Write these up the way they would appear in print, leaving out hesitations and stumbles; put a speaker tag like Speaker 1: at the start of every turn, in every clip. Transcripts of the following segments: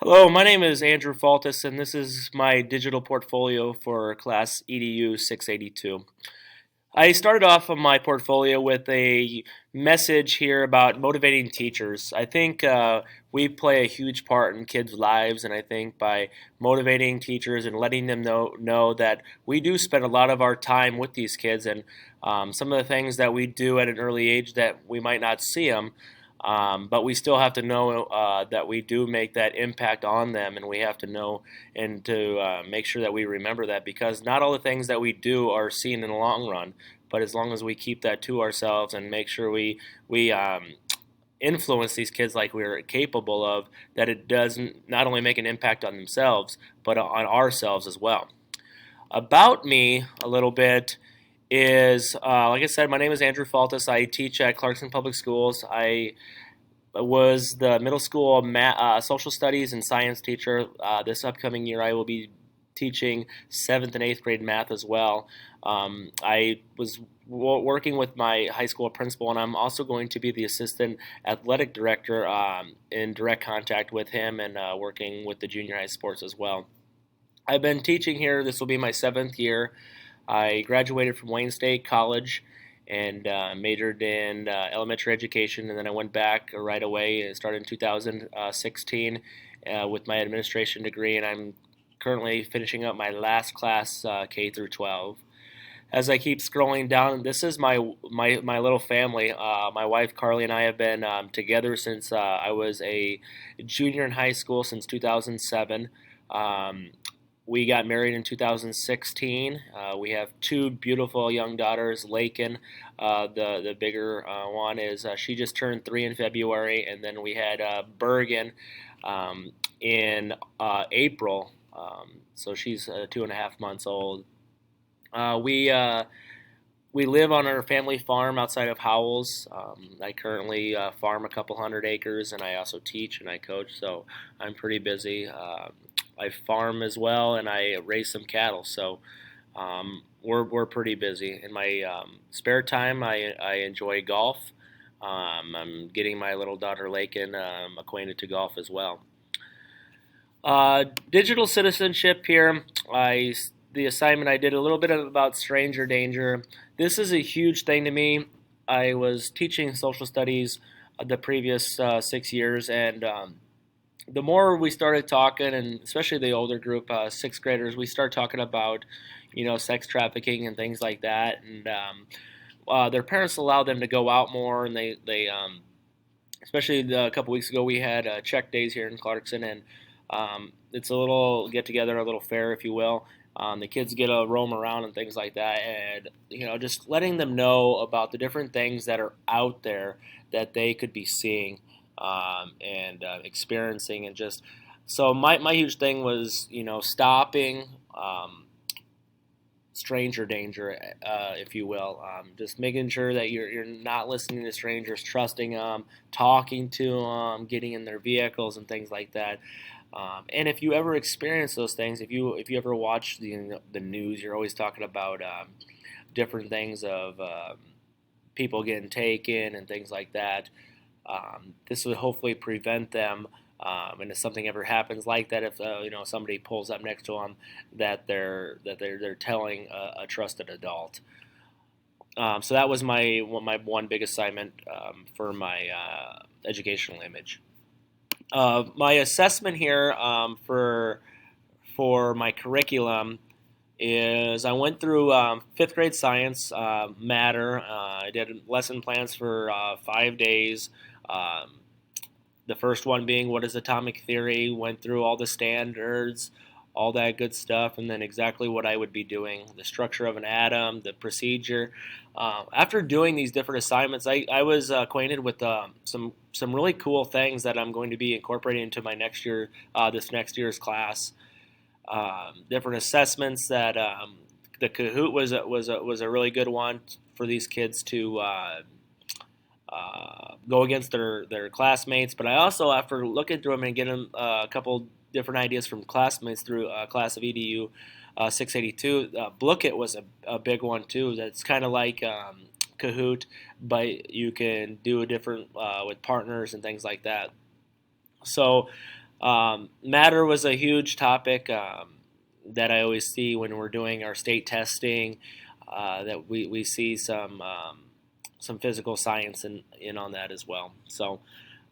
Speaker 1: Hello, my name is Andrew Faltis, and this is my digital portfolio for class EDU 682. I started off on my portfolio with a message here about motivating teachers. I think we play a huge part in kids' lives, and I think by motivating teachers and letting them know that we do spend a lot of our time with these kids, and some of the things that we do at an early age that we might not see them. But we still have to know that we do make that impact on them, and we have to know and to make sure that we remember that because not all the things that we do are seen in the long run. But as long as we keep that to ourselves and make sure we influence these kids like we're capable of, that it doesn't not only make an impact on themselves but on ourselves as well. About me a little bit is, like I said, my name is Andrew Faltis. I teach at Clarkson Public Schools. I was the middle school social studies and science teacher. This upcoming year, I will be teaching 7th and 8th grade math as well. I was working with my high school principal, and I'm also going to be the assistant athletic director in direct contact with him and working with the junior high sports as well. I've been teaching here. This will be my 7th year. I graduated from Wayne State College and majored in elementary education, and then I went back right away and started in 2016 with my administration degree, and I'm currently finishing up my last class K through 12. As I keep scrolling down, this is my little family. My wife Carly and I have been together since I was a junior in high school since 2007. Um, we got married in 2016. We have two beautiful young daughters. Lakin, the bigger one, is she just turned 3 in February, and then we had Bergen in April. So she's 2.5 months old. We live on our family farm outside of Howells. I currently farm a couple hundred acres, and I also teach and I coach, so I'm pretty busy. I farm as well, and I raise some cattle, so we're pretty busy. In my spare time, I enjoy golf. I'm getting my little daughter Lakin acquainted to golf as well. Digital citizenship here. The assignment I did a little bit about stranger danger. This is a huge thing to me. I was teaching social studies the previous 6 years, and the more we started talking, and especially the older group, sixth graders, we start talking about, sex trafficking and things like that, and their parents allow them to go out more, and they especially a couple weeks ago, we had check days here in Clarkson, and it's a little get together, a little fair, if you will. The kids get to roam around and things like that, and just letting them know about the different things that are out there that they could be seeing and experiencing, and just so my huge thing was stopping. Stranger danger, if you will. Just making sure that you're not listening to strangers, trusting them, talking to them, getting in their vehicles and things like that. And if you ever experience those things, if you ever watch the news, you're always talking about different things of people getting taken and things like that. This would hopefully prevent them. And if something ever happens like that, if somebody pulls up next to them, that they're telling a trusted adult. So that was my one big assignment for my educational image. My assessment here for my curriculum is I went through fifth grade science, matter. I did lesson plans for 5 days. Um, the first one being what is atomic theory, went through all the standards, all that good stuff, and then exactly what I would be doing, the structure of an atom, the procedure. After doing these different assignments, I was acquainted with some really cool things that I'm going to be incorporating into my this next year's class. Different assessments that the Kahoot was a really good one for these kids to go against their classmates. But I also, after looking through them and getting a couple different ideas from classmates through class of EDU 682, Blooket was a big one too. That's kind of like Kahoot, but you can do a different with partners and things like that. So Matter was a huge topic that I always see when we're doing our state testing. That we see some physical science in on that as well. So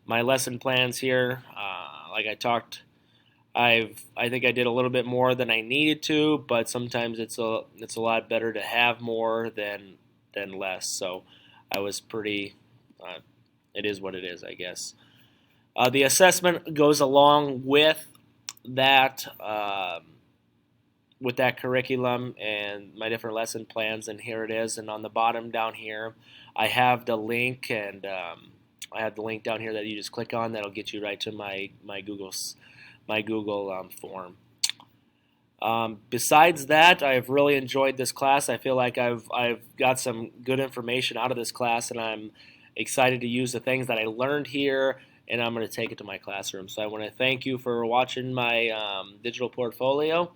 Speaker 1: my lesson plans here, like I think I did a little bit more than I needed to, but sometimes it's a lot better to have more than less. So I was pretty. It is what it is, I guess. The assessment goes along that with that curriculum and my different lesson plans, and here it is. And on the bottom down here, I have the link, and I have the link down here that you just click on. That'll get you right to my Google form. Besides that, I've really enjoyed this class. I feel like I've got some good information out of this class, and I'm excited to use the things that I learned here, and I'm going to take it to my classroom. So I want to thank you for watching my digital portfolio,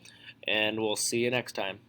Speaker 1: and we'll see you next time.